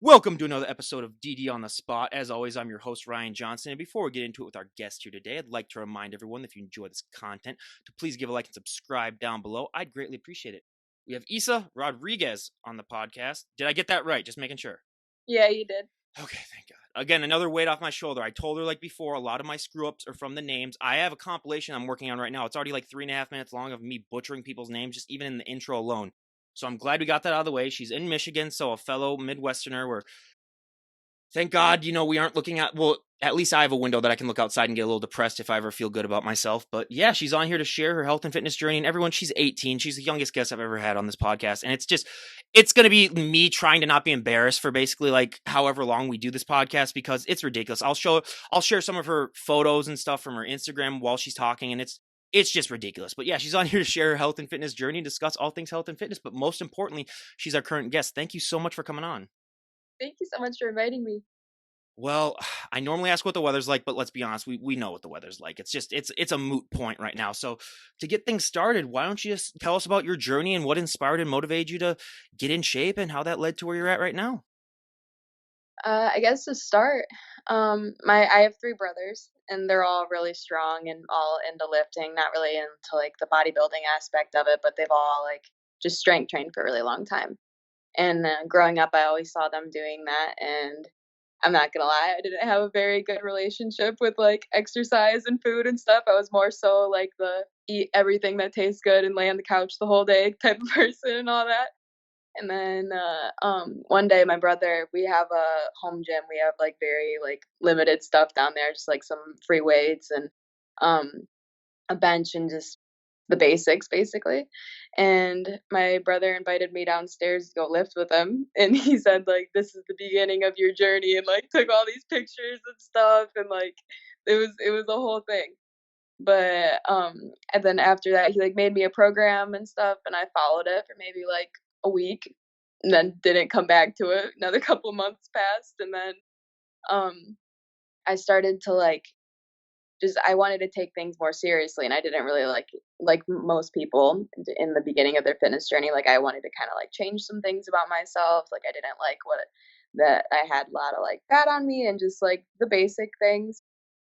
Welcome to another episode of DD on the Spot. As always, I'm your host, Ryan Johnson. And before we get into it with our guest here today, I'd like to remind everyone that if you enjoy this content, to please give a like and subscribe down below. I'd greatly appreciate it. We have Isa Rodriguez on the podcast. Did I get that right? Just making sure. Yeah, you did. Okay, thank God. Again, another weight off my shoulder. I told her, like before, a lot of my screw ups are from the names. I have a compilation I'm working on right now. It's already like 3.5 minutes long of me butchering people's names, just even in the intro alone. So I'm glad we got that out of the way. She's in Michigan, so a fellow Midwesterner. Thank God, we aren't looking at, well, at least I have a window that I can look outside and get a little depressed if I ever feel good about myself. But yeah, she's on here to share her health and fitness journey. And everyone, she's 18. She's the youngest guest I've ever had on this podcast. And it's going to be me trying to not be embarrassed for basically like however long we do this podcast because it's ridiculous. I'll share some of her photos and stuff from her Instagram while she's talking. And it's just ridiculous. But yeah, she's on here to share her health and fitness journey and discuss all things health and fitness. But most importantly, she's our current guest. Thank you so much for coming on. Thank you so much for inviting me. Well, I normally ask what the weather's like, but let's be honest, we know what the weather's like. It's a moot point right now. So to get things started, why don't you just tell us about your journey and what inspired and motivated you to get in shape and how that led to where you're at right now? I guess to start, I have three brothers, and they're all really strong and all into lifting. Not really into like the bodybuilding aspect of it, but they've all like just strength trained for a really long time. And growing up, I always saw them doing that, and I'm not gonna lie, I didn't have a very good relationship with like exercise and food and stuff. I was more so like the eat everything that tastes good and lay on the couch the whole day type of person and all that. And then one day, my brother, we have a home gym. We have like very like limited stuff down there, just like some free weights and um, a bench and just the basics basically. And my brother invited me downstairs to go lift with him, and he said like, "This is the beginning of your journey," and like took all these pictures and stuff, and like it was a whole thing. But and then after that, he like made me a program and stuff, and I followed it for maybe like a week, and then didn't come back to it. Another couple months passed, and then um I started to like just I wanted to take things more seriously, and I didn't really like most people in the beginning of their fitness journey. Like I wanted to kind of like change some things about myself. Like I didn't like what that I had a lot of like fat on me and just like the basic things.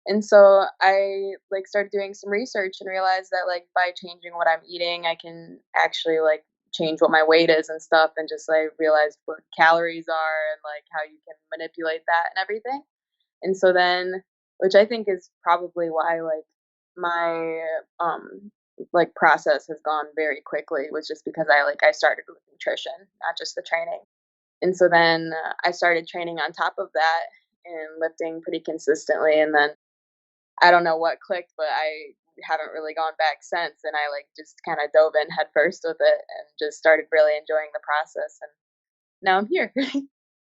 And so I like started doing some research and realized that like by changing what I'm eating, I can actually like change what my weight is and stuff, and just like realize what calories are and like how you can manipulate that and everything. And so then, which I think is probably why like my like process has gone very quickly, was just because I started with nutrition, not just the training. And so then I started training on top of that and lifting pretty consistently. And then I don't know what clicked, but I haven't really gone back since. And I like just kind of dove in head first with it and just started really enjoying the process. And now I'm here.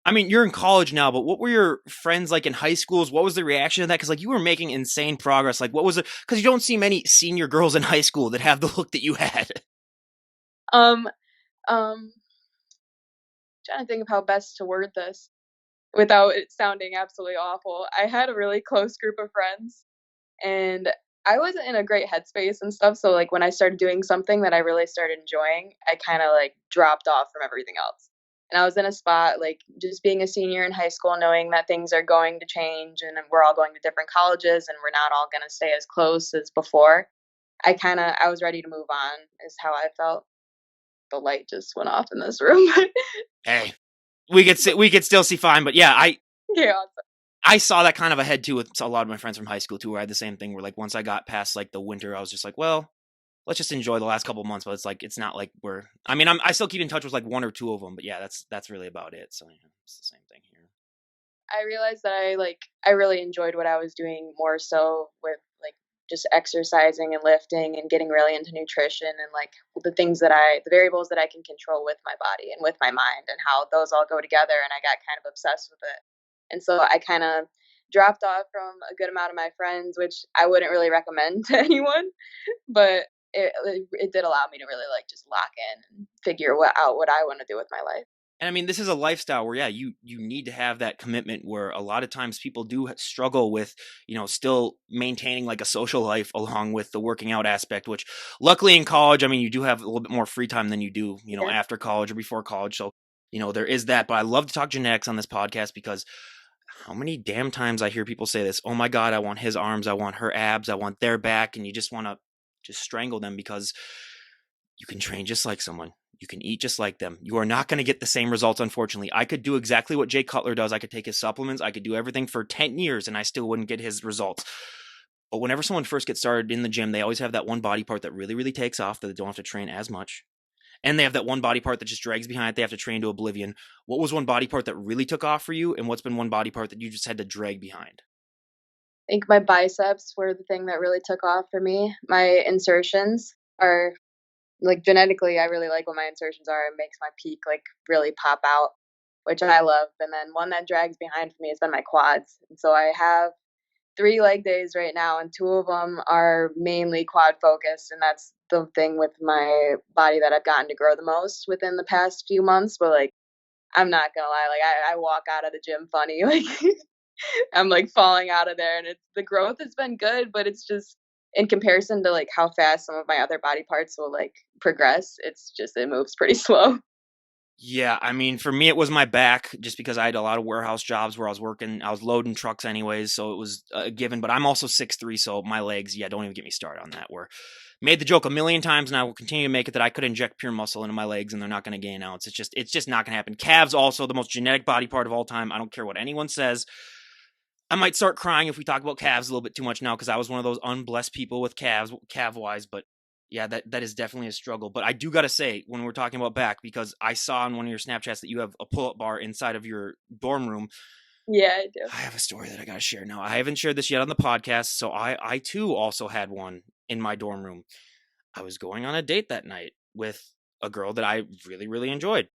I mean, you're in college now, but what were your friends like in high schools? What was the reaction to that? Because like you were making insane progress. Like what was it? Because you don't see many senior girls in high school that have the look that you had. um, um, Trying to think of how best to word this without it sounding absolutely awful. I had a really close group of friends, and I wasn't in a great headspace and stuff. So like when I started doing something that I really started enjoying, I kind of like dropped off from everything else. And I was in a spot like just being a senior in high school, knowing that things are going to change and we're all going to different colleges and we're not all going to stay as close as before. I was ready to move on, is how I felt. The light just went off in this room. Hey, we could still see fine, but yeah, Yeah. I saw that kind of ahead too with a lot of my friends from high school too, where I had the same thing where like once I got past like the winter, I was just like, well, let's just enjoy the last couple of months. But it's like it's not like I still keep in touch with like one or two of them, but yeah, that's really about it. So yeah, it's the same thing here. I realized that I really enjoyed what I was doing more so with like just exercising and lifting and getting really into nutrition and like the variables that I can control with my body and with my mind and how those all go together, and I got kind of obsessed with it. And so I kind of dropped off from a good amount of my friends, which I wouldn't really recommend to anyone, but it did allow me to really like just lock in and out what I want to do with my life. And I mean, this is a lifestyle where, yeah, you need to have that commitment where a lot of times people do struggle with, still maintaining like a social life along with the working out aspect, which luckily in college, I mean, you do have a little bit more free time than you do, Yeah. after college or before college. So, there is that. But I love to talk genetics on this podcast because how many damn times I hear people say this, oh my God, I want his arms, I want her abs, I want their back. And you just want to just strangle them because you can train just like someone. You can eat just like them. You are not going to get the same results, unfortunately. I could do exactly what Jay Cutler does. I could take his supplements. I could do everything for 10 years and I still wouldn't get his results. But whenever someone first gets started in the gym, they always have that one body part that really, really takes off that they don't have to train as much. And they have that one body part that just drags behind it. They have to train to oblivion. What was one body part that really took off for you? And what's been one body part that you just had to drag behind? I think my biceps were the thing that really took off for me. My insertions are like genetically, I really like what my insertions are. It makes my peak like really pop out, which I love. And then one that drags behind for me has been my quads. And so I have 3 leg days right now, and 2 of them are mainly quad focused. And that's the thing with my body that I've gotten to grow the most within the past few months. But like, I'm not gonna lie, like I walk out of the gym funny, like I'm like falling out of there, and it's the growth has been good, but it's just in comparison to like how fast some of my other body parts will like progress, it's just it moves pretty slow. Yeah, I mean, for me, it was my back just because I had a lot of warehouse jobs where I was working. I was loading trucks anyways, so it was a given. But I'm also 6'3", so my legs, yeah, don't even get me started on that. Where made the joke a million times, and I will continue to make it that I could inject pure muscle into my legs, and they're not going to gain ounce. It's just not going to happen. Calves also the most genetic body part of all time. I don't care what anyone says. I might start crying if we talk about calves a little bit too much now because I was one of those unblessed people with calves, calf wise. But yeah, that is definitely a struggle. But I do got to say, when we're talking about back, because I saw in one of your Snapchats that you have a pull up bar inside of your dorm room. Yeah, I do. I have a story that I got to share now. I haven't shared this yet on the podcast. So I too also had one in my dorm room. I was going on a date that night with a girl that I really, really enjoyed.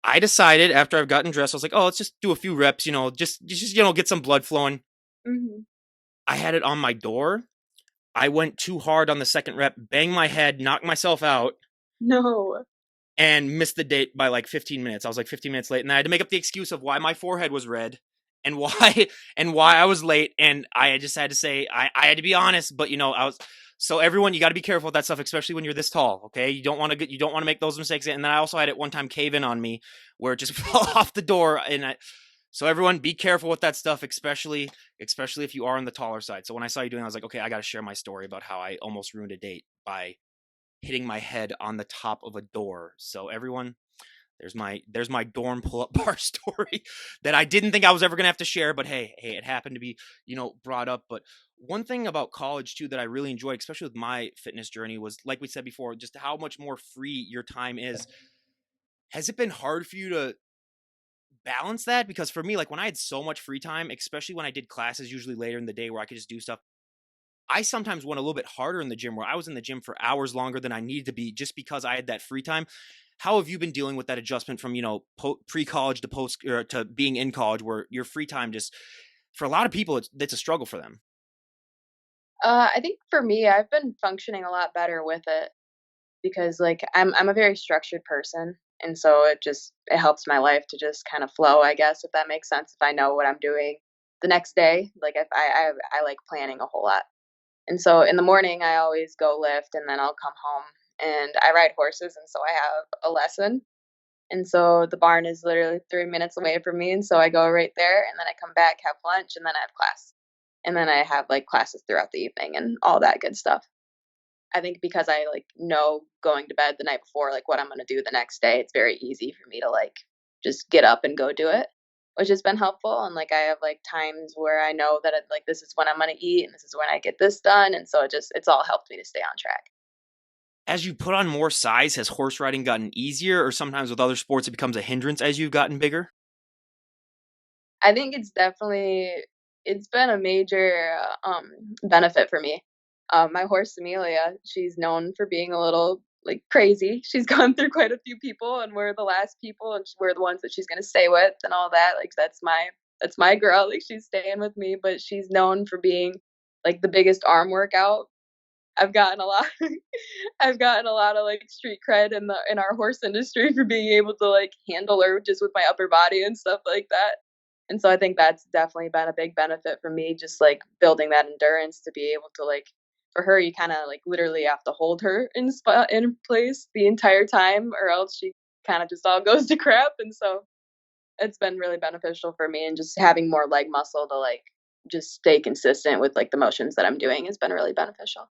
I decided after I've gotten dressed, I was like, oh, let's just do a few reps, just get some blood flowing. Hmm. I had it on my door. I went too hard on the second rep, banged my head, knocked myself out, No. and missed the date by like 15 minutes. I was like 15 minutes late, and I had to make up the excuse of why my forehead was red and why and why I was late. And I just had to say I had to be honest, but I was. So everyone, you got to be careful with that stuff, especially when you're this tall. Okay, you don't want to make those mistakes. And then I also had it one time cave in on me where it just fell off the door. So everyone, be careful with that stuff, especially if you are on the taller side. So when I saw you doing it, I was like, okay, I got to share my story about how I almost ruined a date by hitting my head on the top of a door. So everyone, there's my dorm pull-up bar story that I didn't think I was ever gonna have to share, but hey, it happened to be, brought up. But one thing about college too that I really enjoyed, especially with my fitness journey, was like we said before, just how much more free your time is. Has it been hard for you to balance that? Because for me, like when I had so much free time, especially when I did classes usually later in the day where I could just do stuff, I sometimes went a little bit harder in the gym where I was in the gym for hours longer than I needed to be just because I had that free time. How have you been dealing with that adjustment from, pre-college to post or to being in college where your free time just for a lot of people it's a struggle for them. I think for me, I've been functioning a lot better with it because like I'm a very structured person, and so it helps my life to just kind of flow, I guess, if that makes sense. If I know what I'm doing the next day, like if I like planning a whole lot. And so in the morning, I always go lift, and then I'll come home and I ride horses. And so I have a lesson. And so the barn is literally 3 minutes away from me. And so I go right there, and then I come back, have lunch, and then I have class. And then I have like classes throughout the evening and all that good stuff. I think because I like know going to bed the night before, like what I'm going to do the next day, it's very easy for me to like just get up and go do it, which has been helpful. And like I have like times where I know that like this is when I'm going to eat and this is when I get this done. And so it's all helped me to stay on track. As you put on more size, has horse riding gotten easier or sometimes with other sports it becomes a hindrance as you've gotten bigger? I think it's been a major benefit for me. My horse Amelia, she's known for being a little like crazy. She's gone through quite a few people, and we're the last people, and we're the ones that she's gonna stay with, and all that. Like that's my girl. Like she's staying with me, but she's known for being like the biggest arm workout. I've gotten a lot. I've gotten a lot of like street cred in our horse industry for being able to like handle her just with my upper body and stuff like that. And so I think that's definitely been a big benefit for me, just like building that endurance to be able to like for her, you kind of like literally have to hold her in place the entire time, or else she kind of just all goes to crap. And so it's been really beneficial for me, and just having more leg muscle to like just stay consistent with like the motions that I'm doing has been really beneficial.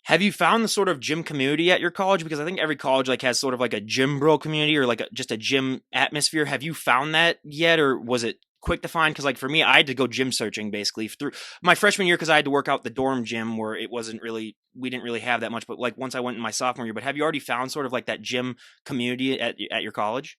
Have you found the sort of gym community at your college? Because I think every college like has sort of like a gym bro community or like just a gym atmosphere. Have you found that yet, or was it quick to find? Because like for me, I had to go gym searching basically through my freshman year because I had to work out the dorm gym where it wasn't really we didn't really have that much. But like once I went in my sophomore year, but have you already found sort of like that gym community at your college?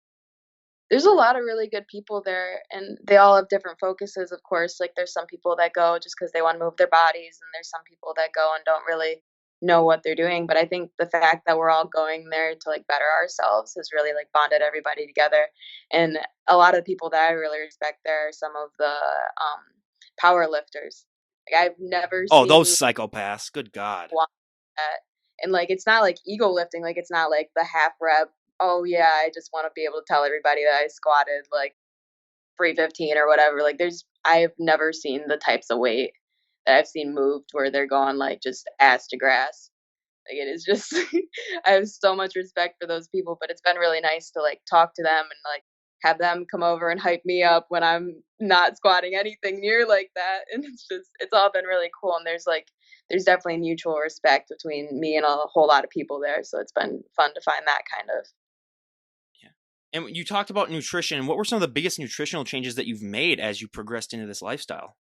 There's a lot of really good people there, and they all have different focuses, of course. Like, there's some people that go just because they wanna move their bodies, and there's some people that go and don't really know what they're doing, but I think the fact that we're all going there to, like, better ourselves has really, like, bonded everybody together, and a lot of the people that I really respect there are some of the, power lifters. Like, I've never Oh, those seen psychopaths! Good God. one that, and, like, it's not, like, ego lifting, like, it's not, like, the half rep, "Oh, yeah, I just wanna be able to tell everybody that I squatted, like, 315 or whatever." Like, I've never seen the types of weight that I've seen moved where they're going, like, just ass to grass. Like, it is just I have so much respect for those people, but it's been really nice to, like, talk to them and, like, have them come over and hype me up when I'm not squatting anything near like that, and it's all been really cool, and there's definitely mutual respect between me and a whole lot of people there, so it's been fun to find that kind of. Yeah. And you talked about nutrition. What were some of the biggest nutritional changes that you've made as you progressed into this lifestyle?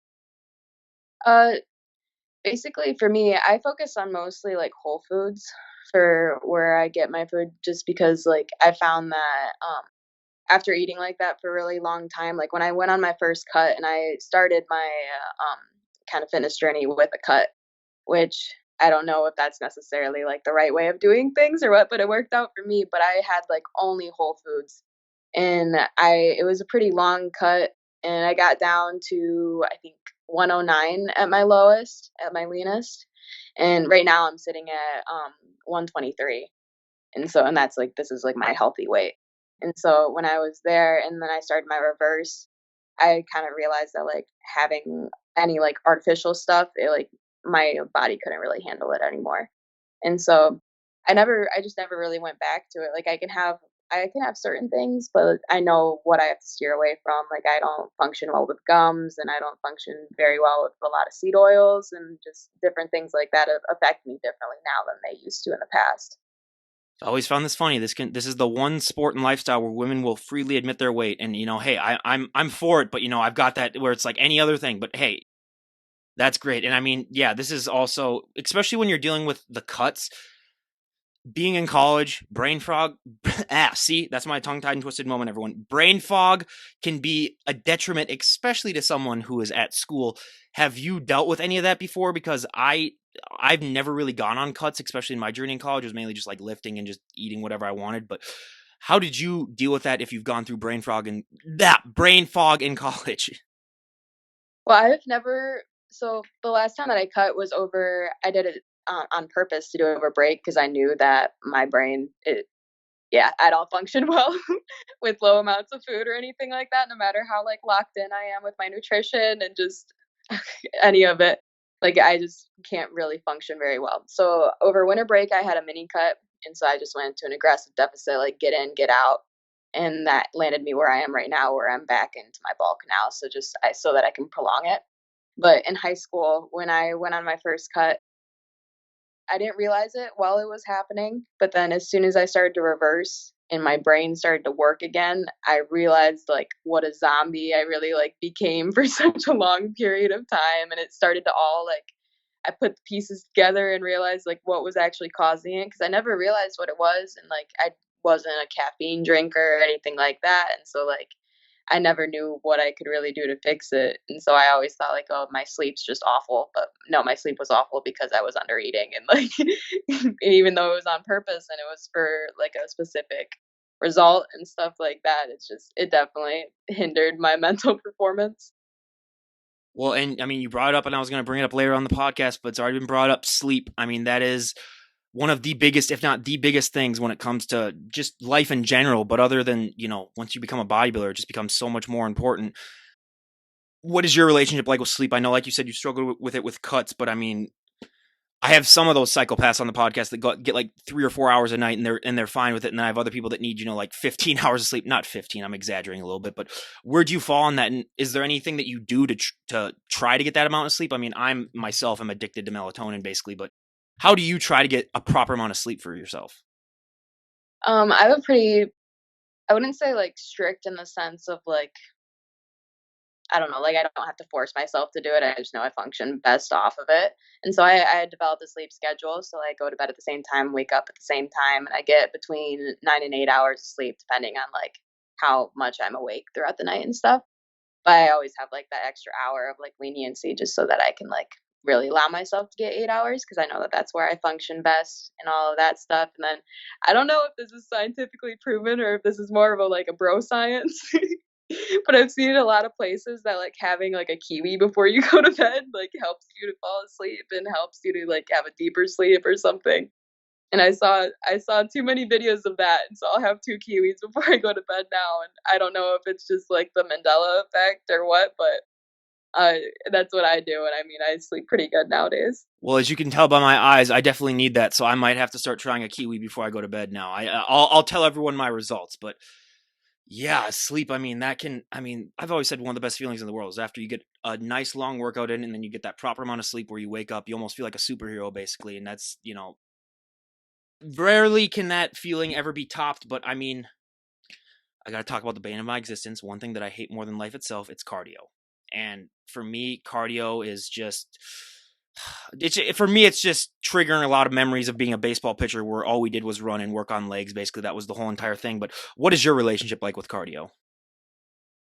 Uh, Basically, for me, I focus on mostly, like, whole foods for where I get my food just because, like, I found that, after eating like that for a really long time, like, when I went on my first cut and I started my, kind of fitness journey with a cut, which I don't know if that's necessarily, like, the right way of doing things or what, but it worked out for me, but I had, like, only whole foods, and I it was a pretty long cut, and I got down to, I think, 109 at my lowest, at my leanest, and right now I'm sitting at, 123. And that's like this is like my healthy weight. And so when I was there and then I started my reverse, I kind of realized that like having any like artificial stuff, like my body couldn't really handle it anymore. And so I just never really went back to it. Like I can have certain things, but I know what I have to steer away from. Like I don't function well with gums, and I don't function very well with a lot of seed oils, and just different things like that affect me differently now than they used to in the past. I always found this funny. This is the one sport and lifestyle where women will freely admit their weight, and hey, I'm for it, but I've got that where it's like any other thing. But hey, that's great, and I mean, yeah, this is also especially when you're dealing with the cuts. Being in college, brain fog. See, that's my tongue tied and twisted moment. Everyone, brain fog can be a detriment, especially to someone who is at school. Have you dealt with any of that before? Because I've never really gone on cuts, especially in my journey in college. It was mainly just like lifting and just eating whatever I wanted. But how did you deal with that if you've gone through brain fog in college? Well, I've never so the last time that I cut was over I did it on purpose to do it over break because I knew that my brain yeah, I don't function well with low amounts of food or anything like that, no matter how, like, locked in I am with my nutrition and just any of it. Like, I just can't really function very well. So, over winter break, I had a mini cut, and so I just went into an aggressive deficit, like, get in, get out, and that landed me where I am right now, where I'm back into my bulk now, so that I can prolong it. But in high school, when I went on my first cut, I didn't realize it while it was happening, but then as soon as I started to reverse and my brain started to work again, I realized, like, what a zombie I really, like, became for such a long period of time, and it started to all, like I put the pieces together and realized, like, what was actually causing it because I never realized what it was, and, like, I wasn't a caffeine drinker or anything like that, and so, like, I never knew what I could really do to fix it, and so I always thought like, "Oh, my sleep's just awful," but no, my sleep was awful because I was under eating and, like, even though it was on purpose and it was for, like, a specific result and stuff like that, it definitely hindered my mental performance. Well, and I mean, you brought it up, and I was going to bring it up later on the podcast, but it's already been brought up. Sleep. I mean, that is one of the biggest, if not the biggest things when it comes to just life in general. But other than, once you become a bodybuilder, it just becomes so much more important. What is your relationship like with sleep? I know, like you said, you struggle with it with cuts, but I mean, I have some of those psychopaths on the podcast that get like 3 or 4 hours a night, and they're fine with it. And then I have other people that need, like 15 hours of sleep. Not 15. I'm exaggerating a little bit, but where do you fall on that? And is there anything that you do to try to get that amount of sleep? I mean, I'm addicted to melatonin basically, but how do you try to get a proper amount of sleep for yourself? I have a pretty, I wouldn't say like strict in the sense of like, I don't know, like I don't have to force myself to do it. I just know I function best off of it. And so I had developed a sleep schedule. So I go to bed at the same time, wake up at the same time, and I get between 9 and 8 hours of sleep, depending on like how much I'm awake throughout the night and stuff. But I always have like that extra hour of like leniency just so that I can like really allow myself to get 8 hours because I know that that's where I function best and all of that stuff. And then I don't know if this is scientifically proven or if this is more of a like a bro science. But I've seen a lot of places that like having like a kiwi before you go to bed like helps you to fall asleep and helps you to like have a deeper sleep or something. And I saw too many videos of that, and so I'll have 2 kiwis before I go to bed now, and I don't know if it's just, like, the Mandela effect or what, but, uh, that's what I do, and I mean, I sleep pretty good nowadays. Well, as you can tell by my eyes, I definitely need that, so I might have to start trying a kiwi before I go to bed now. I'll tell everyone my results, but yeah, sleep. I mean, I've always said one of the best feelings in the world is after you get a nice long workout in, and then you get that proper amount of sleep where you wake up, you almost feel like a superhero basically, and that's rarely can that feeling ever be topped. But I mean, I got to talk about the bane of my existence. One thing that I hate more than life itself, it's cardio. And for me, cardio is just for me it's just triggering a lot of memories of being a baseball pitcher where all we did was run and work on legs. Basically, that was the whole entire thing. But what is your relationship like with cardio?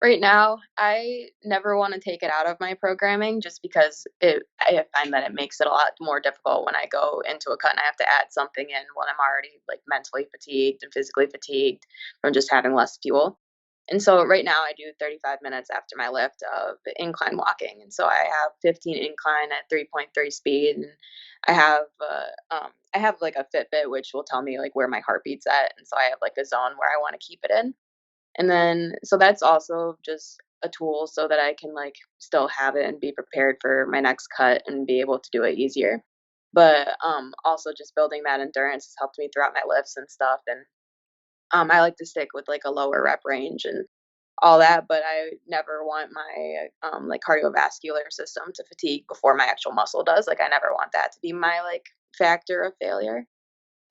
Right now, I never wanna take it out of my programming just because I find that it makes it a lot more difficult when I go into a cut and I have to add something in when I'm already, like, mentally fatigued and physically fatigued from just having less fuel. And so right now I do 35 minutes after my lift of incline walking, and so I have 15 incline at 3.3 speed, and I have, like, a Fitbit which will tell me, like, where my heartbeat's at, and so I have, like, a zone where I wanna keep it in. And then so that's also just a tool so that I can, like, still have it and be prepared for my next cut and be able to do it easier. But, also just building that endurance has helped me throughout my lifts and stuff, and, I like to stick with, like, a lower rep range and all that, but I never want my, like, cardiovascular system to fatigue before my actual muscle does, like, I never want that to be my, like, factor of failure.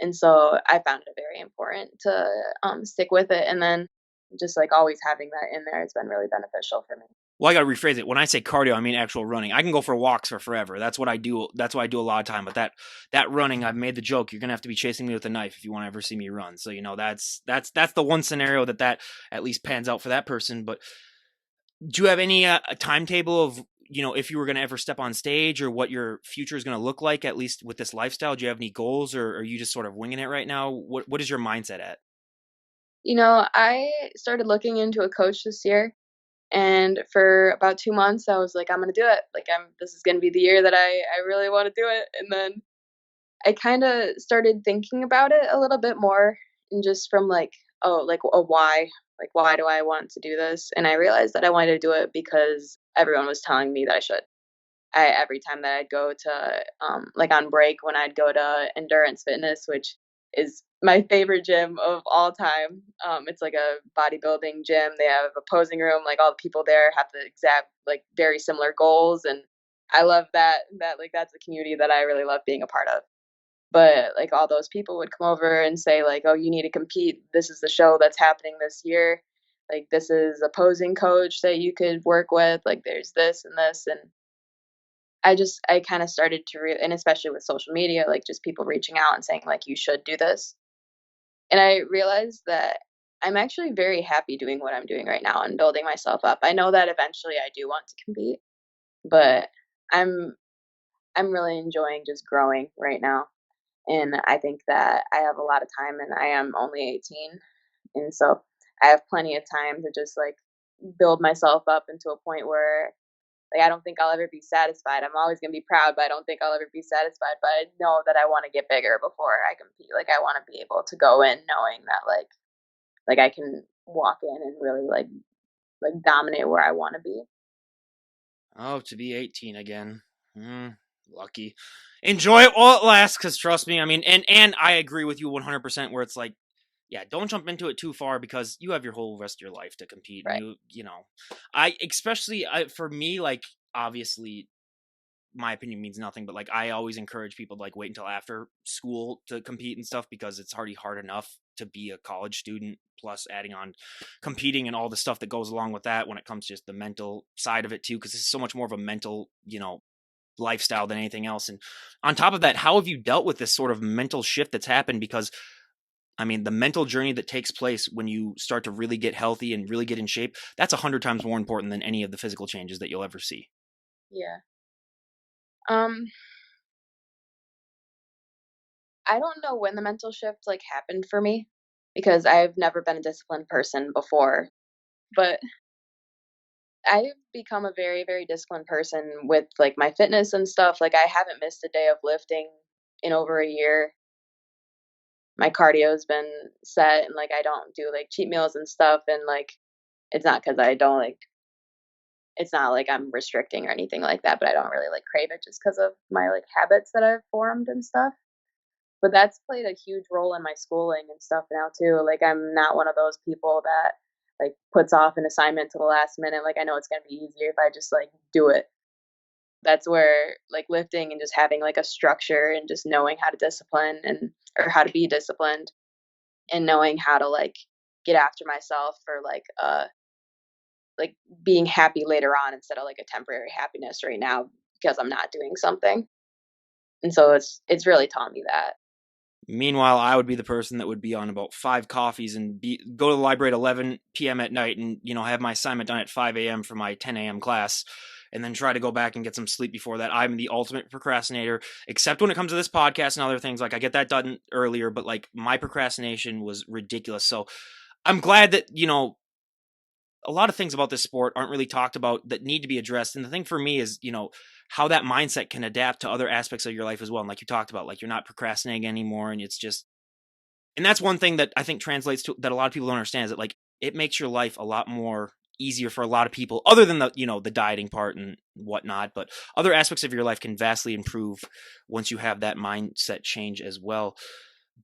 And so I found it very important to, stick with it, and then just, like, always having that in there has been really beneficial for me. Well, I gotta rephrase it. When I say cardio, I mean actual running. I can go for walks for forever. That's what I do. That's what I do a lot of time. But that running, I've made the joke. You're gonna have to be chasing me with a knife if you want to ever see me run. So that's the one scenario that at least pans out for that person. But do you have any a timetable of if you were gonna ever step on stage or what your future is gonna look like? At least with this lifestyle, do you have any goals or are you just sort of winging it right now? What is your mindset at? You know, I started looking into a coach this year, and for about 2 months, I was like, "I'm gonna do it. Like, this is gonna be the year that I really wanna do it." And then I kinda started thinking about it a little bit more and just from, like, oh, like, a why. Like, why do I want to do this? And I realized that I wanted to do it because everyone was telling me that I should. I every time that I'd go to, like, on break when I'd go to Endurance Fitness, which is my favorite gym of all time. It's like a bodybuilding gym. They have a posing room, like, all the people there have the exact like, very similar goals, and I love that, like, that's a community that I really love being a part of. But, like, all those people would come over and say, like, "Oh, you need to compete. This is the show that's happening this year. Like, this is a posing coach that you could work with. Like, there's this and this," and I kinda started to and especially with social media, like, just people reaching out and saying, like, "You should do this." And I realized that I'm actually very happy doing what I'm doing right now and building myself up. I know that eventually I do want to compete, but I'm I'm really enjoying just growing right now, and I think that I have a lot of time, and I am only 18, and so I have plenty of time to just, like, build myself up into a point where like, I don't think I'll ever be satisfied. I'm always gonna be proud, but I don't think I'll ever be satisfied. But I know that I want to get bigger before I compete. Like, I want to be able to go in knowing that, like I can walk in and really dominate where I want to be. Oh, to be 18 again. Mm. Lucky. Enjoy it while it lasts, because trust me, I mean, and I agree with you 100% where it's like, yeah, don't jump into it too far because you have your whole rest of your life to compete. And Right. you know, I especially for me, like obviously my opinion means nothing, but like I always encourage people to like wait until after school to compete and stuff because it's already hard enough to be a college student, plus adding on competing and all the stuff that goes along with that when it comes to just the mental side of it too, because this is so much more of a mental, lifestyle than anything else. And on top of that, how have you dealt with this sort of mental shift that's happened? Because I mean, the mental journey that takes place when you start to really get healthy and really get in shape, that's 100 times more important than any of the physical changes that you'll ever see. Yeah. Um, I don't know when the mental shift like happened for me because I've never been a disciplined person before, but I've become a very, very disciplined person with like my fitness and stuff. Like I haven't missed a day of lifting in over a year. My cardio's been set and like I don't do like cheat meals and stuff and like it's not because I don't like it's not like I'm restricting or anything like that, but I don't really like crave it just because of my like habits that I've formed and stuff. But that's played a huge role in my schooling and stuff now too. Like I'm not one of those people that like puts off an assignment to the last minute. Like I know it's gonna be easier if I just like do it. That's where like lifting and just having like a structure and just knowing how to discipline and or how to be disciplined and knowing how to like get after myself for like being happy later on instead of like a temporary happiness right now because I'm not doing something. And so it's really taught me that. Meanwhile, I would be the person that would be on about 5 coffees and go to the library at 11 p.m. at night and, have my assignment done at 5 a.m. for my 10 a.m. class and then try to go back and get some sleep before that. I'm the ultimate procrastinator, except when it comes to this podcast and other things. Like I get that done earlier, but like my procrastination was ridiculous. So I'm glad that, a lot of things about this sport aren't really talked about that need to be addressed. And the thing for me is, how that mindset can adapt to other aspects of your life as well. And like you talked about, like you're not procrastinating anymore. And it's just, and that's one thing that I think translates to that a lot of people don't understand is that like it makes your life a lot more easier for a lot of people other than the dieting part and whatnot, but other aspects of your life can vastly improve once you have that mindset change as well.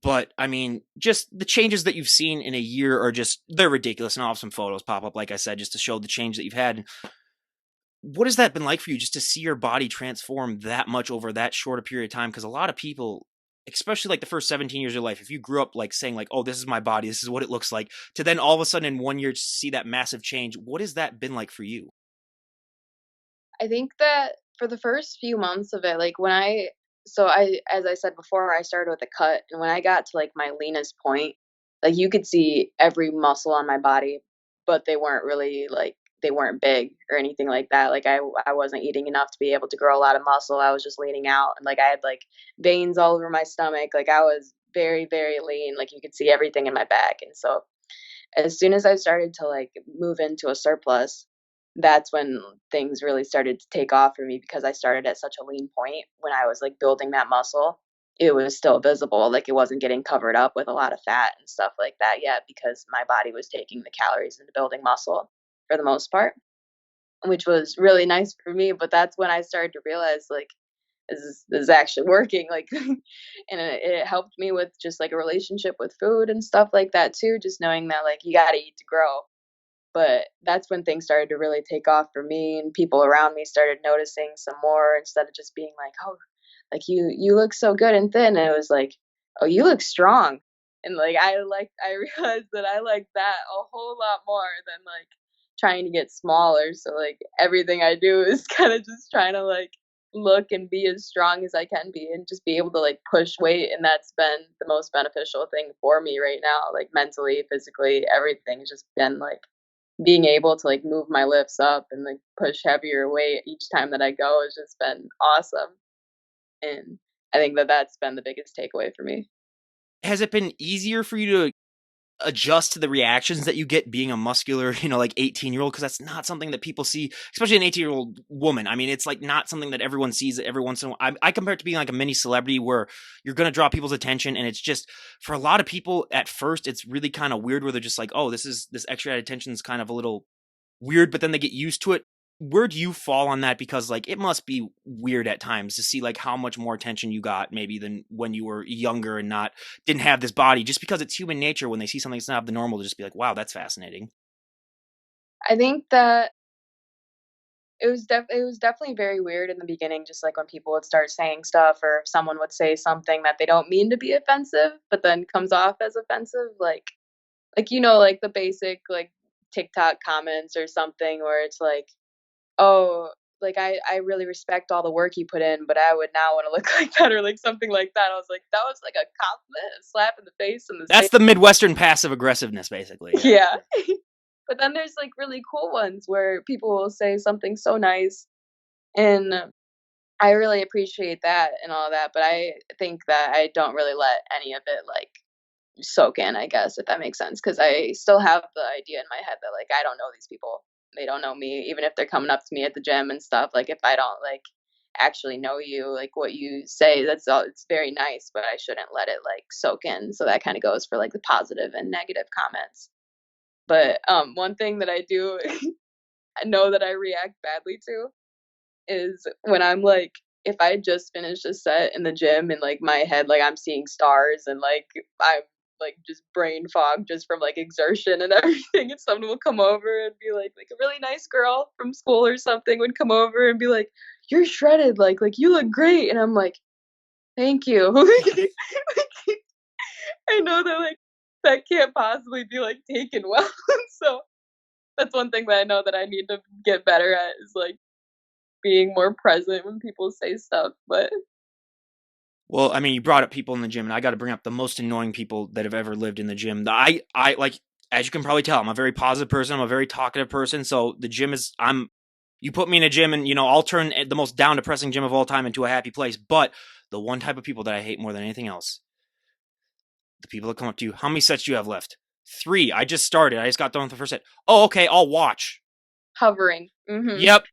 But I mean, just the changes that you've seen in a year are just, they're ridiculous. And I'll have some photos pop up, like I said, just to show the change that you've had. And what has that been like for you just to see your body transform that much over that short a period of time? Because a lot of people, especially like the first 17 years of your life, if you grew up like saying like, oh, this is my body, this is what it looks like, to then all of a sudden in 1 year see that massive change, what has that been like for you? I think that for the first few months of it, like when I so I as I said before, I started with a cut and when I got to like my leanest point, like you could see every muscle on my body, but they weren't really like they weren't big or anything like that. Like I wasn't eating enough to be able to grow a lot of muscle. I was just leaning out and like I had like veins all over my stomach. Like I was very, very lean. Like you could see everything in my back. And so as soon as I started to like move into a surplus, that's when things really started to take off for me because I started at such a lean point when I was like building that muscle. It was still visible, like it wasn't getting covered up with a lot of fat and stuff like that yet because my body was taking the calories into building muscle for the most part, which was really nice for me. But that's when I started to realize like this is actually working like and it helped me with just like a relationship with food and stuff like that too, just knowing that like you got to eat to grow. But that's when things started to really take off for me and people around me started noticing some more instead of just being like, "Oh, like you look so good and thin." And it was like, "Oh, you look strong." And I realized that I like that a whole lot more than like trying to get smaller. So like everything I do is kind of just trying to like look and be as strong as I can be and just be able to like push weight, and that's been the most beneficial thing for me right now, like mentally, physically, everything has just been like being able to, like, move my lifts up and, like, push heavier weight each time that I go has just been awesome, and I think that that's been the biggest takeaway for me. Has it been easier for you to adjust to the reactions that you get being a muscular, like 18-year-old? Because that's not something that people see, especially an 18-year-old woman. I mean, it's like not something that everyone sees every once in a while. I compare it to being like a mini celebrity where you're going to draw people's attention. And it's just, for a lot of people at first, it's really kind of weird where they're just like, oh, this extra attention is kind of a little weird, but then they get used to it. where do you fall on that? Because like it must be weird at times to see like how much more attention you got maybe than when you were younger and not didn't have this body, just because it's human nature when they see something that's not the normal to just be like, wow, that's fascinating. I think that it was definitely very weird in the beginning, just like when people would start saying stuff or if someone would say something that they don't mean to be offensive, but then comes off as offensive, like the basic like TikTok comments or something where it's like, "Oh, like I really respect all the work you put in, but I would not want to look like that," or like something like that. I was like, that was like a compliment, a slap in the face, and the That's same. the Midwestern passive aggressiveness, basically. Yeah. Yeah. But then there's like really cool ones where people will say something so nice, and I really appreciate that and all that. But I think that I don't really let any of it like soak in, I guess, if that makes sense, because I still have the idea in my head that, like, I don't know these people. They don't know me, even if they're coming up to me at the gym and stuff, like, if I don't, like, actually know you, like, what you say, that's all it's very nice, but I shouldn't let it, like, soak in, so that kinda goes for, like, the positive and negative comments. But, one thing that I do I know that I react badly to is when I'm like if I just finished a set in the gym and, like, my head, like, I'm seeing stars and, like, I'm, like, just brain fog just from, like, exertion and everything, and someone will come over and be like a really nice girl from school or something would come over and be like, "You're shredded, like, you look great," and I'm like, "Thank you." I know that, like, that can't possibly be, like, taken well, so that's one thing that I know that I need to get better at is, like, being more present when people say stuff, but Well, I mean, you brought up people in the gym, and I got to bring up the most annoying people that have ever lived in the gym. I like, as you can probably tell, I'm a very positive person. I'm a very talkative person. So the gym is, you put me in a gym, and I'll turn the most down depressing gym of all time into a happy place. But the one type of people that I hate more than anything else, the people that come up to you, how many sets do you have left? 3. I just started. I just got done with the first set. Oh, okay, I'll watch. hovering. Mhm. Yep,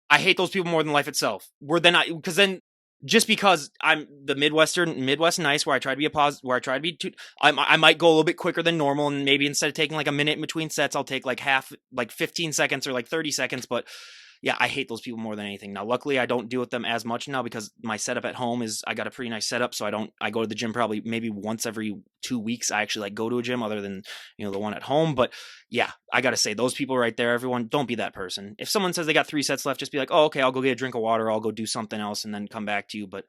I hate those people more than life itself. Where then because then just because I'm the Midwest nice, where I try to be where I try to be too, I might go a little bit quicker than normal, and maybe instead of taking like a minute in between sets, I'll take like half, like 15 seconds or like 30 seconds. But yeah, I hate those people more than anything. Now, luckily, I don't deal with them as much now because my setup at home is I got a pretty nice setup, so I go to the gym probably maybe once every 2 weeks. I actually like go to a gym other than the one at home. But yeah, I gotta say those people right there, everyone, don't be that person. If someone says they got 3 sets left, just be like, oh, okay, I'll go get a drink of water, I'll go do something else, and then come back to you. But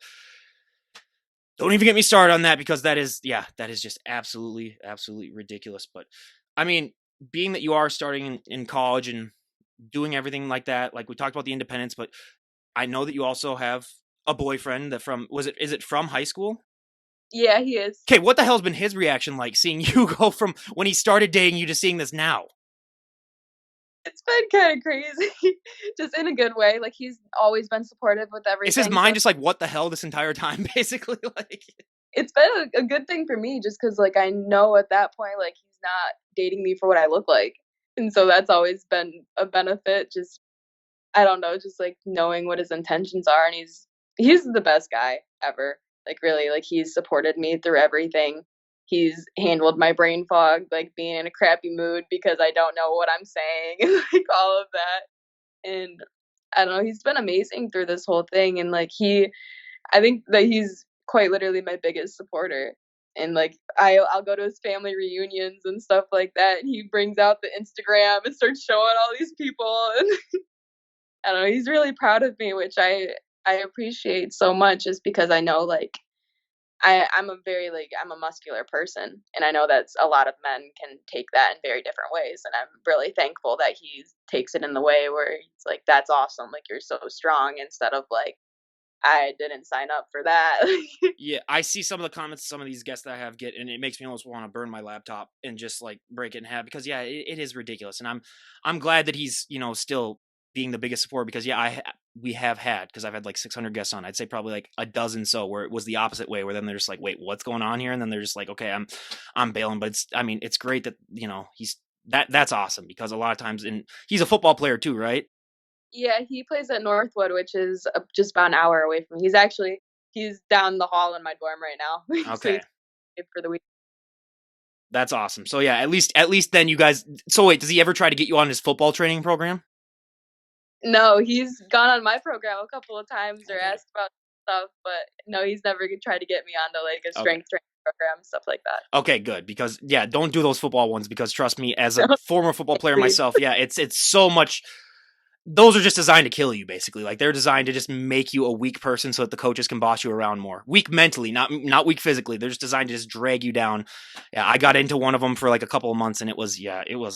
don't even get me started on that because that is just absolutely, absolutely ridiculous. But I mean, being that you are starting in college and doing everything like that, like we talked about the independence, but I know that you also have a boyfriend that is it from high school? Yeah, he is. Okay, what the hell's been his reaction like seeing you go from when he started dating you to seeing this now? It's been kinda crazy, just in a good way, like, he's always been supportive with Is his everything, so mind just like, what the hell this entire time, basically? Like, it's been a good thing for me just 'cause, like, I know at that point, like, he's not dating me for what I look like, and so that's always been a benefit, just I don't know, just, like, knowing what his intentions are, and he's the best guy ever, like, really, like, he's supported me through everything. He's handled my brain fog, like, being in a crappy mood because I don't know what I'm saying and, like, all of that, and I don't know, he's been amazing through this whole thing, and, like, I think that he's quite literally my biggest supporter, and, like, I'll go to his family reunions and stuff like that, and he brings out the Instagram and starts showing all these people, and I don't know, he's really proud of me, which I appreciate so much just because I know, like, I'm a very, like I'm a muscular person, and I know that a lot of men can take that in very different ways, and I'm really thankful that he takes it in the way where he's like, "That's awesome, like, you're so strong," instead of like, "I didn't sign up for that." yeah, I see some of the comments some of these guests that I have get, and it makes me almost want to burn my laptop and just like break it in half because yeah, it is ridiculous, and I'm glad that he's still being the biggest supporter because yeah, we have had because I've had like 600 guests on. I'd say probably like a dozen so where it was the opposite way, where then they're just like, wait, what's going on here? And then they're just like, okay, I'm bailing, but I mean, it's great that he's that's awesome because a lot of times he's a football player too, right? Yeah, he plays at Northwood, which is, just about an hour away from me. He's down the hall in my dorm right now, so Okay. he's for the week. That's awesome. So yeah, at least then you guys. So wait, does he ever try to get you on his football training program? No, he's gone on my program a couple of times or Okay. asked about stuff, but no, he's never tried to get me onto like a Okay. strength training program, stuff like that. Okay, good. Because yeah, don't do those football ones because trust me, as a No, former football player please. myself, yeah, it's so much. Those are just designed to kill you, basically. Like they're designed to just make you a weak person so that the coaches can boss you around more. Weak mentally, not weak physically. They're just designed to just drag you down. Yeah, I got into one of them for like a couple of months, and it was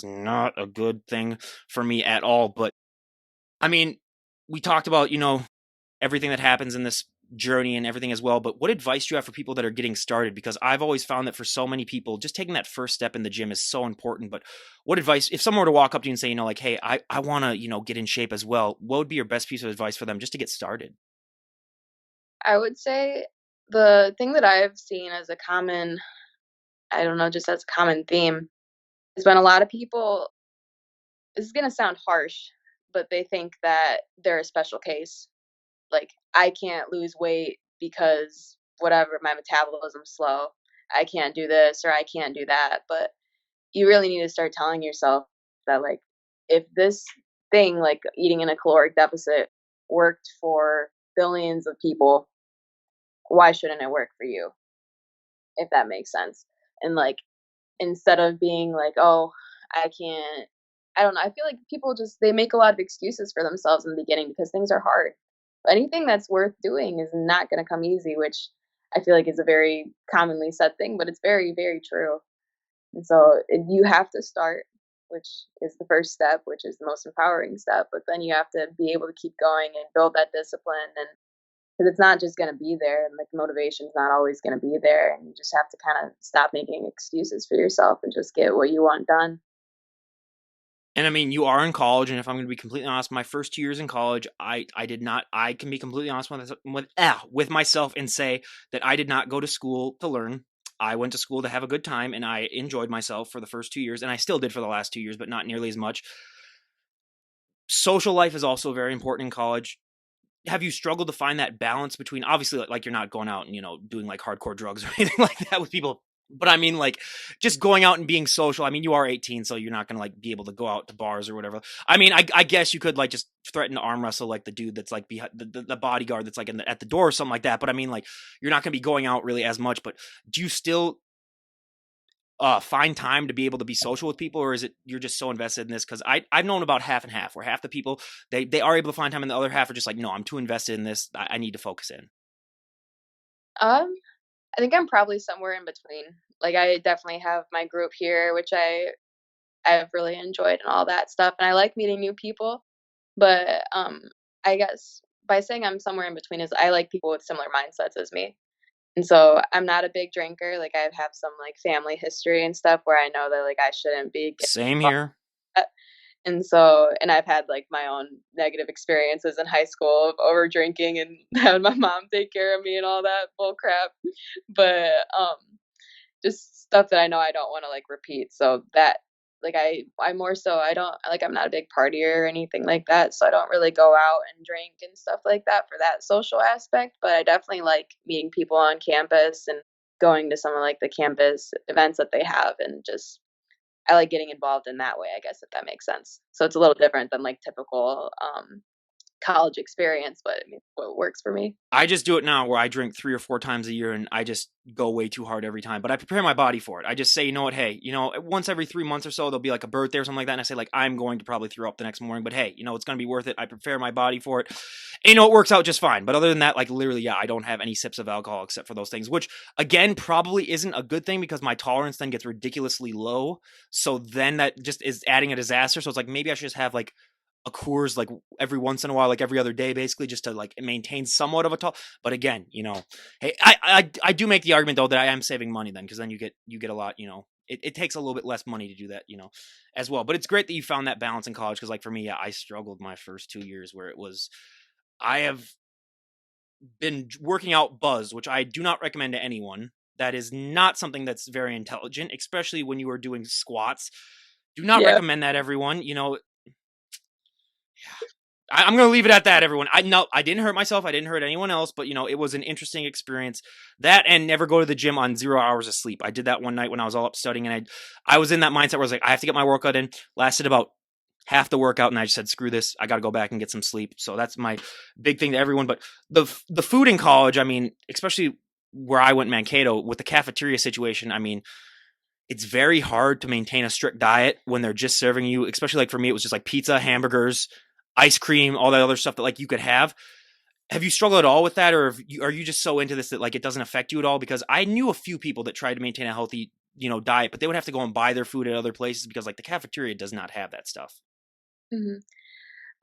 not a good thing for me at all. But I mean, we talked about everything that happens in this journey and everything as well. But what advice do you have for people that are getting started? Because I've always found that for so many people, just taking that first step in the gym is so important. But what advice, if someone were to walk up to you and say, like, hey, I want to, get in shape as well, what would be your best piece of advice for them just to get started? I would say the thing that I've seen as a common, I don't know, just as a common theme, has been a lot of people, this is gonna sound harsh, but they think that they're a special case. Like, I can't lose weight because whatever, my metabolism's slow. I can't do this or I can't do that. But you really need to start telling yourself that, like, if this thing, like eating in a caloric deficit, worked for billions of people, why shouldn't it work for you? If that makes sense. And like, instead of being like, oh, I can't, I don't know. I feel like people just, they make a lot of excuses for themselves in the beginning because things are hard. Anything that's worth doing is not going to come easy, which I feel like is a very commonly said thing, but it's very, very true. And so you have to start, which is the first step, which is the most empowering step. But then you have to be able to keep going and build that discipline. And because it's not just going to be there, and like motivation's not always going to be there. And you just have to kind of stop making excuses for yourself and just get what you want done. And I mean, you are in college, and if I'm going to be completely honest, my first 2 years in college, I did not. I can be completely honest with myself and say that I did not go to school to learn. I went to school to have a good time, and I enjoyed myself for the first 2 years, and I still did for the last 2 years, but not nearly as much. Social life is also very important in college. Have you struggled to find that balance between obviously like you're not going out and doing like hardcore drugs or anything like that with people, but I mean like just going out and being social. I mean you are 18, so you're not gonna like be able to go out to bars or whatever. I mean I guess you could like just threaten to arm wrestle like the dude that's like behind the bodyguard that's like at the door or something like that, but I mean like you're not gonna be going out really as much. But do you still find time to be able to be social with people, or is it you're just so invested in this? Because I've known about half and half, where half the people they are able to find time, and the other half are just like, no, I'm too invested in this. I need to focus in. Um, I think I'm probably somewhere in between. Like I definitely have my group here, which I've really enjoyed and all that stuff, and I like meeting new people. But I guess by saying I'm somewhere in between is I like people with similar mindsets as me. And so I'm not a big drinker. Like I have some like family history and stuff where I know that like I shouldn't be getting Same involved here. in that. And so, and I've had like my own negative experiences in high school of over drinking and having my mom take care of me and all that bull crap. But just stuff that I know I don't want to like repeat. So that like I more so I don't like I'm not a big partier or anything like that. So I don't really go out and drink and stuff like that for that social aspect. But I definitely like meeting people on campus and going to some of like the campus events that they have and just I like getting involved in that way, I guess if that makes sense. So it's a little different than like typical college experience, but I mean what works for me. I just do it now where I drink 3 or 4 times a year and I just go way too hard every time. But I prepare my body for it. I just say, you know what, hey, once every 3 months or so there'll be like a birthday or something like that, and I say like I'm going to probably throw up the next morning, but hey, it's going to be worth it. I prepare my body for it. And, it works out just fine. But other than that, like literally, yeah, I don't have any sips of alcohol except for those things, which again probably isn't a good thing because my tolerance then gets ridiculously low. So then that just is adding a disaster. So it's like maybe I should just have like a Coors like every once in a while, like every other day, basically, just to like maintain somewhat of a tall. But again, hey, I do make the argument though that I am saving money then, because then you get a lot. It takes a little bit less money to do that, as well. But it's great that you found that balance in college, because like for me, yeah, I struggled my first 2 years where it was. I have been working out buzz, which I do not recommend to anyone. That is not something that's very intelligent, especially when you are doing squats. Do not Yeah. recommend that, everyone. I'm going to leave it at that, everyone. I didn't hurt myself. I didn't hurt anyone else, but it was an interesting experience. That and never go to the gym on 0 hours of sleep. I did that one night when I was all up studying, and I was in that mindset where I was like, I have to get my workout in. Lasted about half the workout, and I just said, screw this, I got to go back and get some sleep. So that's my big thing to everyone. But the food in college, I mean, especially where I went, Mankato, with the cafeteria situation, I mean, it's very hard to maintain a strict diet when they're just serving you, especially like for me, it was just like pizza, hamburgers, ice cream, all that other stuff that like you could have. Have you struggled at all with that, or are you just so into this that like it doesn't affect you at all? Because I knew a few people that tried to maintain a healthy, diet, but they would have to go and buy their food at other places because like the cafeteria does not have that stuff. Hmm.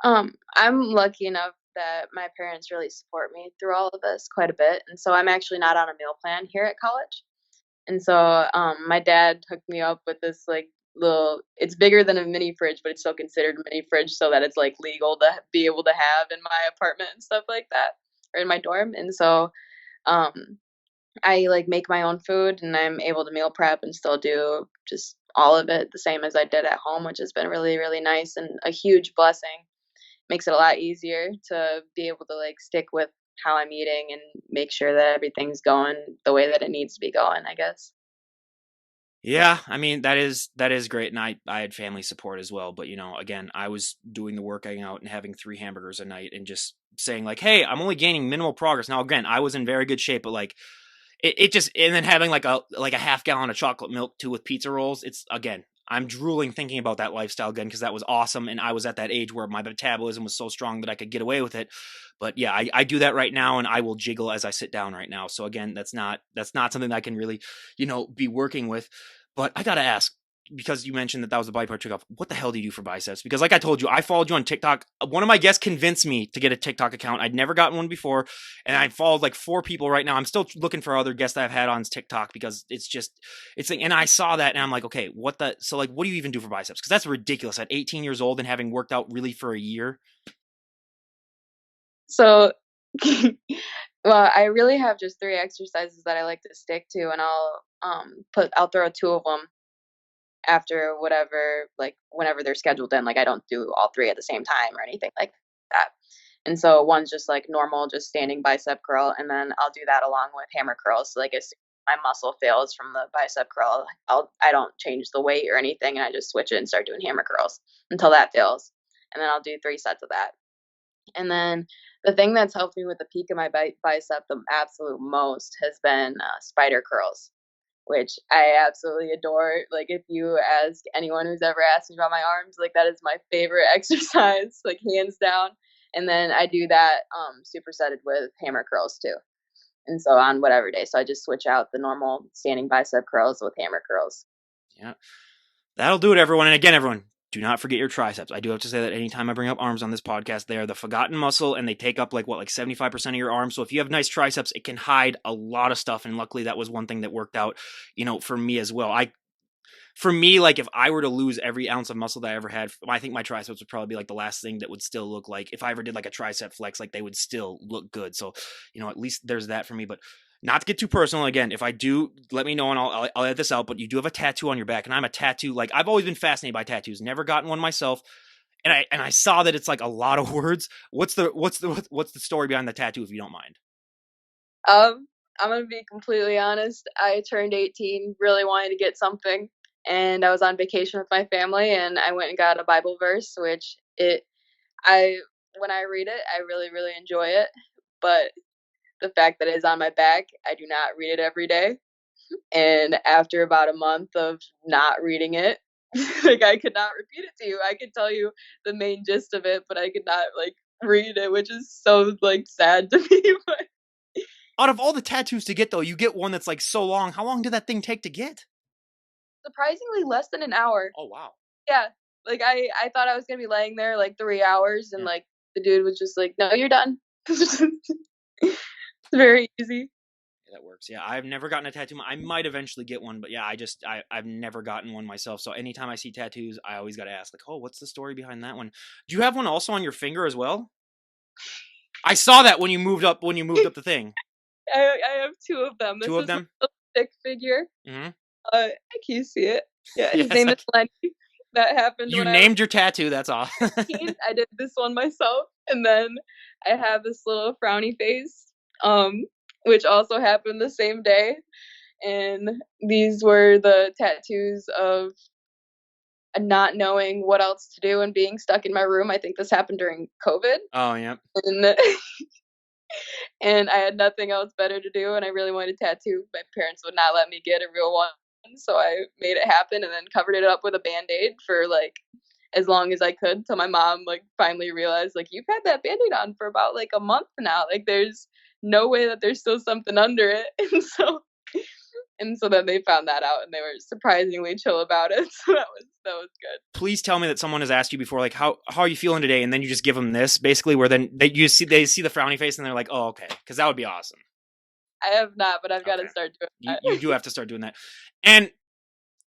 I'm lucky enough that my parents really support me through all of this quite a bit, and so I'm actually not on a meal plan here at college. And so, my dad hooked me up with this like little. It's bigger than a mini fridge, but it's still considered a mini fridge, so that it's like legal to be able to have in my apartment and stuff like that, or in my dorm. And so, um, I like make my own food, and I'm able to meal prep and still do just all of it the same as I did at home, which has been really, really nice and a huge blessing. Makes it a lot easier to be able to like stick with how I'm eating and make sure that everything's going the way that it needs to be going, I guess. Yeah, I mean that is great, and I had family support as well. But again, I was doing the working out and having 3 hamburgers a night, and just saying like, "Hey, I'm only gaining minimal progress." Now, again, I was in very good shape, but like it just, and then having like a half gallon of chocolate milk too with pizza rolls. It's, again, I'm drooling thinking about that lifestyle again because that was awesome, and I was at that age where my metabolism was so strong that I could get away with it. But yeah, I do that right now, and I will jiggle as I sit down right now. So again, that's not something that I can really be working with. But I gotta ask, because you mentioned that was the body part trick off. What the hell do you do for biceps? Because like I told you, I followed you on TikTok. One of my guests convinced me to get a TikTok account. I'd never gotten one before, and I followed like 4 people right now. I'm still looking for other guests that I've had on TikTok because it's like, and I saw that and I'm like, okay, what do you even do for biceps? Because that's ridiculous at 18 years old and having worked out really for a year. So, well, I really have just 3 exercises that I like to stick to, and I'll throw 2 of them after whatever, like, whenever they're scheduled in. Like, I don't do all 3 at the same time or anything like that. And so one's just, like, normal, just standing bicep curl, and then I'll do that along with hammer curls. So, like, as soon as my muscle fails from the bicep curl, I don't change the weight or anything, and I just switch it and start doing hammer curls until that fails, and then I'll do 3 sets of that. And then the thing that's helped me with the peak of my bicep the absolute most has been spider curls, which I absolutely adore. Like, if you ask anyone who's ever asked me about my arms, like, that is my favorite exercise, like, hands down. And then I do that supersetted with hammer curls too. And so on whatever day. So I just switch out the normal standing bicep curls with hammer curls. Yeah, that'll do it, everyone. And again, everyone, do not forget your triceps. I do have to say that anytime I bring up arms on this podcast, they are the forgotten muscle, and they take up like 75% of your arms. So if you have nice triceps, it can hide a lot of stuff. And luckily, that was one thing that worked out, for me as well. For me, like if I were to lose every ounce of muscle that I ever had, I think my triceps would probably be like the last thing that would still look like, if I ever did like a tricep flex, like they would still look good. So, at least there's that for me. But not to get too personal, again, if I do, let me know and I'll edit this out. But you do have a tattoo on your back, and I'm a tattoo. Like, I've always been fascinated by tattoos, never gotten one myself. And I saw that it's like a lot of words. What's the story behind the tattoo, if you don't mind? Um, I'm gonna be completely honest. I turned 18, really wanting to get something, and I was on vacation with my family, and I went and got a Bible verse, which it I when I read it, I really, really enjoy it. But the fact that it's on my back, I do not read it every day. And after about a month of not reading it, like, I could not repeat it to you. I could tell you the main gist of it, but I could not like read it, which is so like sad to me. But Out of all the tattoos to get, though, you get one that's like so long. How long did that thing take to get? surprisingly less than an hour. Oh, wow. Yeah. Like, I thought I was gonna be laying there like 3 hours, and Yeah. like the dude was just like, "No, you're done." It's very easy. Yeah, that works. Yeah, I've never gotten a tattoo. I might eventually get one, but yeah, I've never gotten one myself. So anytime I see tattoos, I always got to ask, like, oh, what's the story behind that one? Do you have one also on your finger as well? I saw that when you moved up the thing. I have 2 of them. Two This of is my them. little stick figure. Mm-hmm. Can you see it? Yeah, his Yes. name is Lenny. That happened You when I was named your tattoo. That's all. 18. I did this one myself, and then I have this little frowny face, um, which also happened the same day. And these were the tattoos of not knowing what else to do and being stuck in my room. I think this happened during COVID, Oh, yeah. and and I had nothing else better to do, and I really wanted a tattoo. My parents would not let me get a real one, so I made it happen and then covered it up with a Band-Aid for, like, as long as I could till my mom, like, finally realized, like, "You've had that Band-Aid on for about, like, a month now, like, there's no way that there's still something under it," and so then they found that out, and they were surprisingly chill about it, so that was good. Please tell me that someone has asked you before, like, how are you feeling today? And then you just give them this, basically, where then they see the frowny face and they're like, oh, okay. Because that would be awesome. I have not, but I've gotta Okay. start doing You that. do have to start doing that. And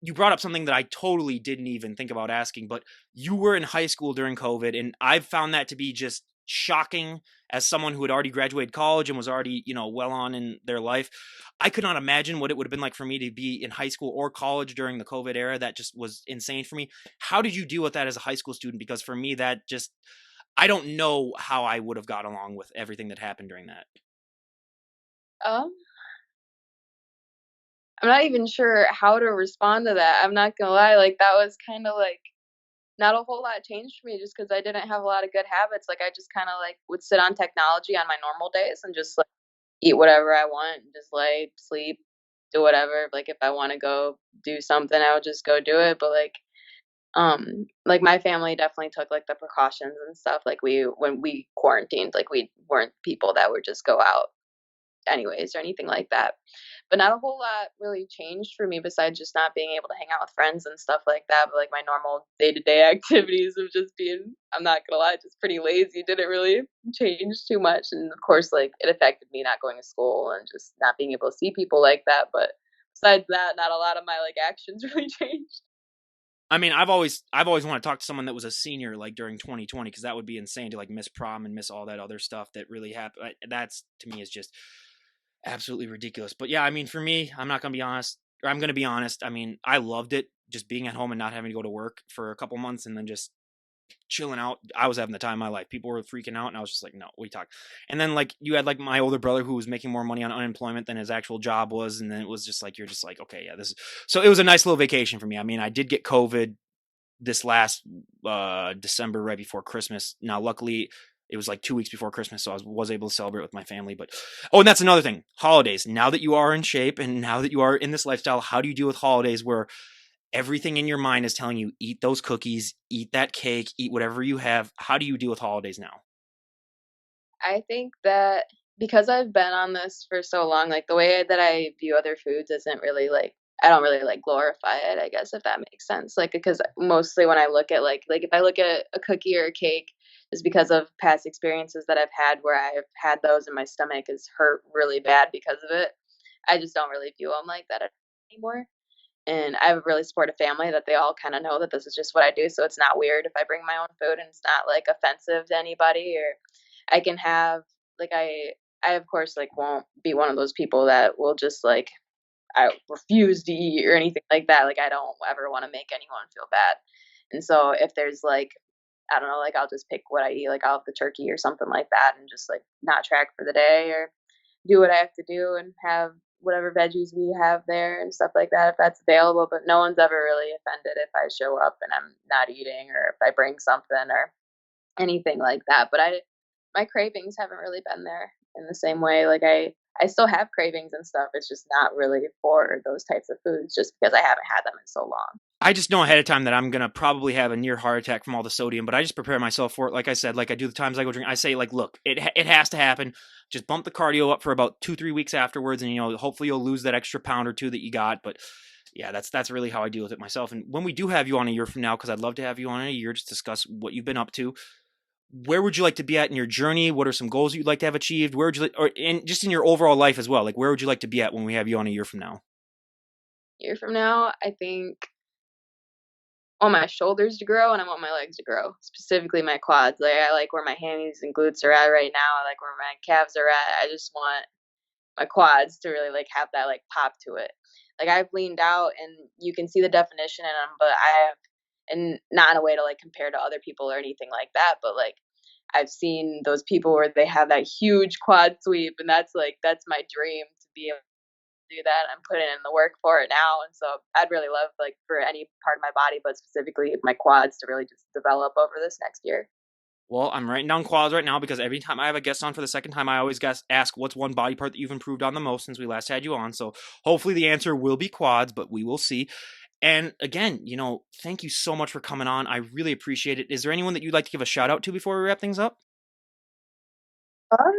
you brought up something that I totally didn't even think about asking, but you were in high school during COVID, and I've found that to be just shocking as someone who had already graduated college and was already, well on in their life. I could not imagine what it would have been like for me to be in high school or college during the COVID era. That just was insane for me. How did you deal with that as a high school student? Because for me, that just, I don't know how I would have got along with everything that happened during that. Um, I'm not even sure how to respond to that. I'm not gonna lie, like, that was kinda, like, not a whole lot changed for me just because I didn't have a lot of good habits, like, I just kinda, like, would sit on technology on my normal days and just, like, eat whatever I want and just lay, sleep, do whatever, like, if I wanna go do something, I would just go do it, but, like, my family definitely took, like, the precautions and stuff, like, when we quarantined, like, we weren't people that would just go out anyways or anything like that. But not a whole lot really changed for me besides just not being able to hang out with friends and stuff like that. But like my normal day to day activities of just being, I'm not gonna lie, just pretty lazy didn't really change too much. And of course, like it affected me not going to school and just not being able to see people like that. But besides that, not a lot of my like actions really changed. I mean, I've always wanted to talk to someone that was a senior like during 2020 because that would be insane to like miss prom and miss all that other stuff that really happened. That's to me is just absolutely ridiculous. But yeah, I mean, for me, I'm not gonna be honest, or I'm gonna be honest. I mean, I loved it just being at home and not having to go to work for a couple months and then just chilling out. I was having the time of my life. People were freaking out, and I was just like, "No, we talk." And then like you had like my older brother who was making more money on unemployment than his actual job was, and then it was just like you're just like, okay, yeah, this. Is... So it was a nice little vacation for me. I mean, I did get COVID this last December, right before Christmas. Now, luckily, it was like 2 weeks before Christmas, so I was able to celebrate with my family. But oh, and that's another thing: holidays. Now that you are in shape and now that you are in this lifestyle, how do you deal with holidays where everything in your mind is telling you eat those cookies, eat that cake, eat whatever you have? How do you deal with holidays now? I think that because I've been on this for so long, like the way that I view other foods isn't really like I don't really like glorify it, I guess if that makes sense. Like because mostly when I look at like if I look at a cookie or a cake, is because of past experiences that I've had where I've had those and my stomach is hurt really bad because of it. I just don't really view them like that anymore. And I have a really supportive family that they all kind of know that this is just what I do. So it's not weird if I bring my own food and it's not like offensive to anybody or I can have like I of course like won't be one of those people that will just like I refuse to eat or anything like that. Like I don't ever want to make anyone feel bad. And so if there's like I don't know, like I'll just pick what I eat, like I'll have the turkey or something like that and just like not track for the day or do what I have to do and have whatever veggies we have there and stuff like that if that's available. But no one's ever really offended if I show up and I'm not eating or if I bring something or anything like that. But my cravings haven't really been there in the same way. Like I still have cravings and stuff. It's just not really for those types of foods just because I haven't had them in so long. I just know ahead of time that I'm gonna probably have a near heart attack from all the sodium, but I just prepare myself for it. Like I said, like I do the times I go drink, I say like, look, it has to happen. Just bump the cardio up for about 2-3 weeks afterwards, and hopefully you'll lose that extra pound or two that you got. But yeah, that's really how I deal with it myself. And when we do have you on a year from now, because I'd love to have you on in a year, just discuss what you've been up to. Where would you like to be at in your journey? What are some goals you'd like to have achieved? Where would you like, or in just in your overall life as well? Like where would you like to be at when we have you on a year from now? Year from now, I think I want my shoulders to grow and I want my legs to grow, specifically my quads. Like I like where my hammies and glutes are at right now. I like where my calves are at. I just want my quads to really like have that like pop to it. Like I've leaned out and you can see the definition in them, but I have, and not in a way to like compare to other people or anything like that, but like I've seen those people where they have that huge quad sweep, and that's like that's my dream to be able do that. I'm putting in the work for it now, and so I'd really love like for any part of my body, but specifically my quads, to really just develop over this next year. Well, I'm writing down quads right now because every time I have a guest on for the second time, I always ask what's one body part that you've improved on the most since we last had you on. So hopefully the answer will be quads, but we will see. And again, thank you so much for coming on. I really appreciate it. Is there anyone that you'd like to give a shout out to before we wrap things up? Um,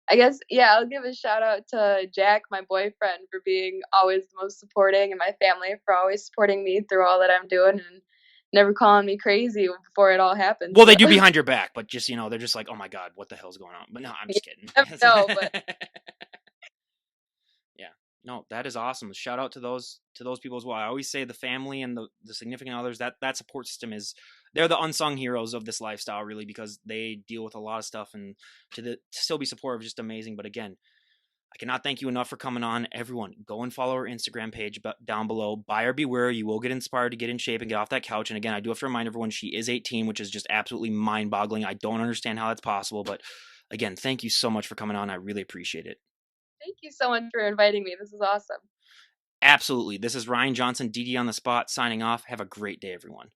I guess, yeah, I'll give a shout out to Jack, my boyfriend, for being always the most supporting, and my family for always supporting me through all that I'm doing and never calling me crazy before it all happened. Well, they So do behind your back, but just, they're just like, oh my God, what the hell's going on? But no, I'm you just kidding. never know, but Yeah. No, that is awesome. Shout out to those people as well. I always say the family and the significant others, that support system they're the unsung heroes of this lifestyle, really, because they deal with a lot of stuff, and to still be supportive is just amazing. But again, I cannot thank you enough for coming on. Everyone, go and follow our Instagram page down below. Buyer beware. You will get inspired to get in shape and get off that couch. And again, I do have to remind everyone she is 18, which is just absolutely mind-boggling. I don't understand how that's possible. But again, thank you so much for coming on. I really appreciate it. thank you so much for inviting me. This is awesome. Absolutely. This is Ryan Johnson, DD on the Spot, signing off. Have a great day, everyone.